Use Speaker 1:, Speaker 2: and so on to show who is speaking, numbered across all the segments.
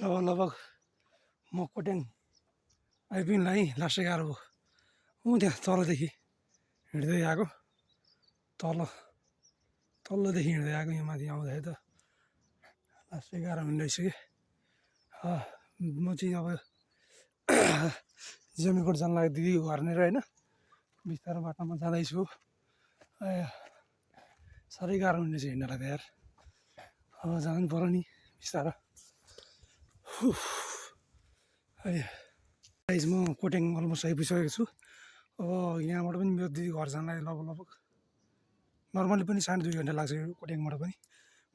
Speaker 1: लगभग म कोट्याङ आइपुग्नलाई लास्टै गाह्रो भयो। त्यहाँ तलदेखि हिँड्दै आएको, तल्लोदेखि हिँड्दै आएको, यहाँ माथि आउँदाखेरि त लास्टै गाह्रो हुने रहेछ कि। म चाहिँ अब जमीकोट जान लाग्यो दिदीको घर नै होइन, बिस्तारो बाटोमा जाँदैछु। साह्रै गाह्रो हुने रहेछ हिँड्नलाई त यार। अब जानु पऱ्यो नि बिस्तारो। गाइस म कोट्याङ अलमोस्ट आइपुगिसकेको छु। अब यहाँबाट पनि मेरो दिदी घर जानलाई लगभग नर्मली पनि 2.5 घन्टा लाग्छ यो कोट्याङबाट पनि।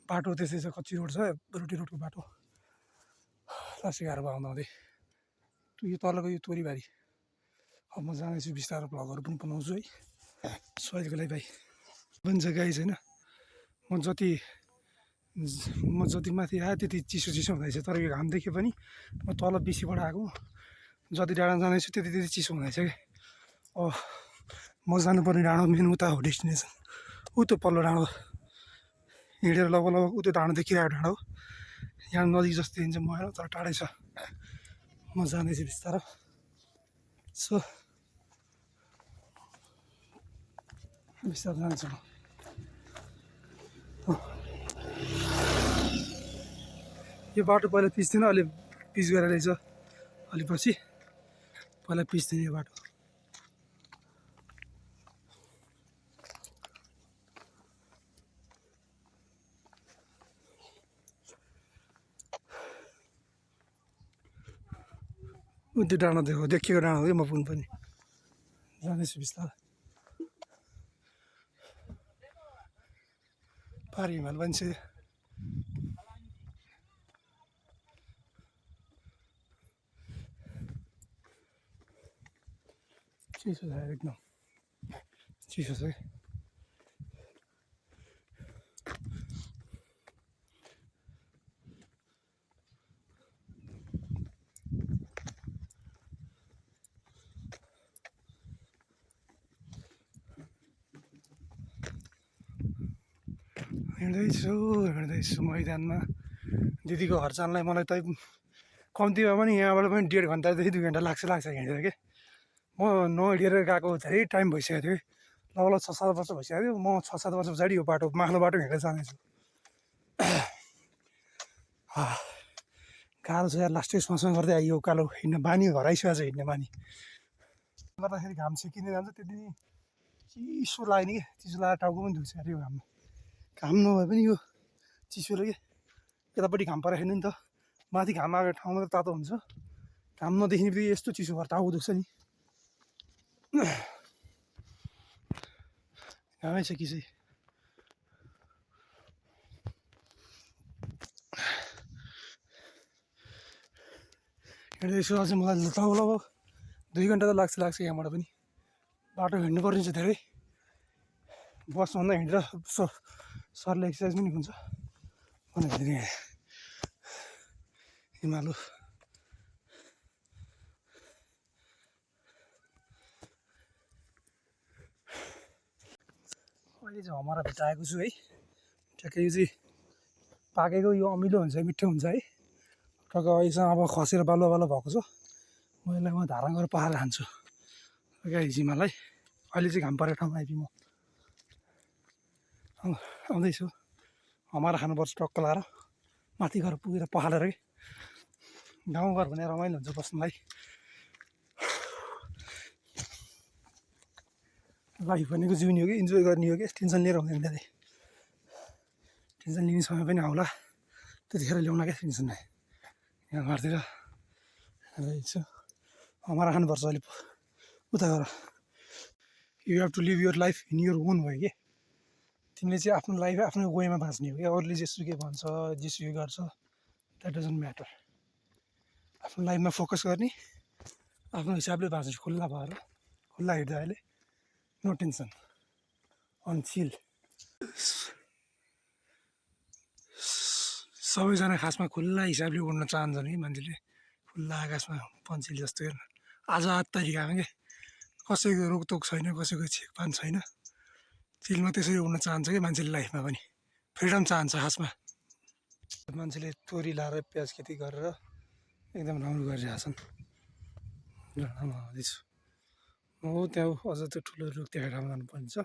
Speaker 1: बाटो त्यस्तै छ, कच्ची रोड छ, रोटी रोडको बाटो। लास्टै गाह्रो भयो आउँदा आउँदै। यो तलको यो तोरीबारी। अब म जाँदैछु बिस्तारो, भ्लगहरू पनि बनाउँछु है सहितको लागि भाइ पनि छ गाइस होइन। म जति माथि आयो त्यति चिसो हुँदैछ, तर यो घाम देख्यो पनि म तल बेसीबाट आएको, जति डाँडा जाँदैछु त्यति चिसो हुँदैछ कि। म जानुपर्ने डाँडो मेन उता हो डेस्टिनेसन, त्यो पल्लो डाँडो हिँडेर लगभग त्यो डाँडो देखिरहेको डाँडो हो। यहाँ नजिक जस्तो देखिन्छ म होइन, तर टाढै छ। म जाँदैछु बिस्तारो। सो बिस्तारो जान्छु म। यो बाटो पहिला पिच थिएन, अहिले पिच गरेर रहेछ। अलिक पछि पहिला पिच थिएन यो बाटो। त्यो डाँडो देखिएको डाँडो हो कि म पुग्नुपर्ने। जाँदैछु बिस्तारो। पारि हिमाल पनि छ। चिसो छ एकदम, चिसो छ कि। हिँड्दैछु मैदानमा दिदीको घर जानलाई। मलाई त कम्तीमा पनि यहाँबाट पनि 1.5 घन्टादेखि 2 घन्टा लाग्छ हिँडेर के। म नहिँडेर गएको धेरै टाइम भइसकेको थियो कि, लगभग 6-7 वर्ष भइसकेको थियो। म 6-7 वर्ष पछाडि यो बाटो माथिल्लो बाटो हिँडेर जाँदैछु। गाह्रो छ यार, लास्टै सँगसँगै गर्दै आइयो उकालो हिँड्ने बानी हराइसकेको छ, हिँड्ने बानी गर्दाखेरि घाम सेकिँदै जान्छ, त्यति चिसो लाग्यो नि कि। चिसो लागेर टाउको पनि दुख्छ अरे यो घाममा। घाम नभए पनि यो चिसोले के यतापट्टि घाम परेको छैन नि त, माथि घाम आएको ठाउँमा त तातो हुन्छ, घाम नदेखिने बित्तिकै यस्तो चिसो भएर टाउको दुख्छ नि। घामै छ कि चाहिँ। हिँड्दैछु अझै मलाई लगभग 2 घन्टा त लाग्छ यहाँबाट पनि। बाटो हिँड्नु पर्ने छ धेरै, बसभन्दा हिँडेर सरले एक्सर्साइज पनि हुन्छ भनेर हिमालु। अहिले चाहिँ हमारा भेटाएको छु है। ठ्याक्कै यो चाहिँ पाकेको, यो अमिलो हुन्छ, मिठो हुन्छ है। टक्क अहिलेसम्म अब खसेर बालुवा भएको छ। म यसलाई धारण गरेर पकाएर खान्छु गाई झिमालाई। अहिले चाहिँ घाम परेको ठाउँमा आइपुग्यो। म आउँदैछु, हमारा खानुपर्छ टक्क लाएर माथि गएर पुगेर पखालेर कि। गाउँघर भने रमाइलो हुन्छ बस्नुलाई। लाइफ भनेको जिउने हो कि, इन्जोय गर्ने हो कि, टेन्सन लिएर हुँदैन। धेरै टेन्सन लिने समय पनि आउला, त्यतिखेर ल्याउन क्या टेन्सन नै। यहाँ घरतिर रहेछ हमारा खानुपर्छ अहिले उता गएर। You have to live your life in your own way के। तिमीले चाहिँ आफ्नो लाइफ आफ्नो वेमा बाँच्ने हो कि। अरूले जेसुकै भन्छ, जेसुकै गर्छ, द्याट डजन्ट म्याटर। आफ्नो लाइफमा फोकस गर्ने, आफ्नो हिसाबले बाँच्ने, खुल्ला भएर, खुल्ला हृदयले, नो टेन्सन, अन चिल। सबैजना खासमा खुल्ला हिसाबले उड्न चाहन्छन् कि मान्छेले, खुल्ला आकाशमा पन्छिल जस्तो हेर्न आजाद तरिकामा के। कसैको रोकटोक छैन, कसैको छेकपान छैन, चिलमा त्यसरी उड्न चाहन्छ कि मान्छेले। लाइफमा पनि फ्रिडम चाहन्छ खासमा। मान्छेले तोरी लाएर प्याज खेती गरेर एकदम राम्रो गरिरहेछन् झरनामा आउँदैछु म त्यहाँ अझ त्यो ठुलो रुख देखाएर ठाउँमा जानुपर्ने छ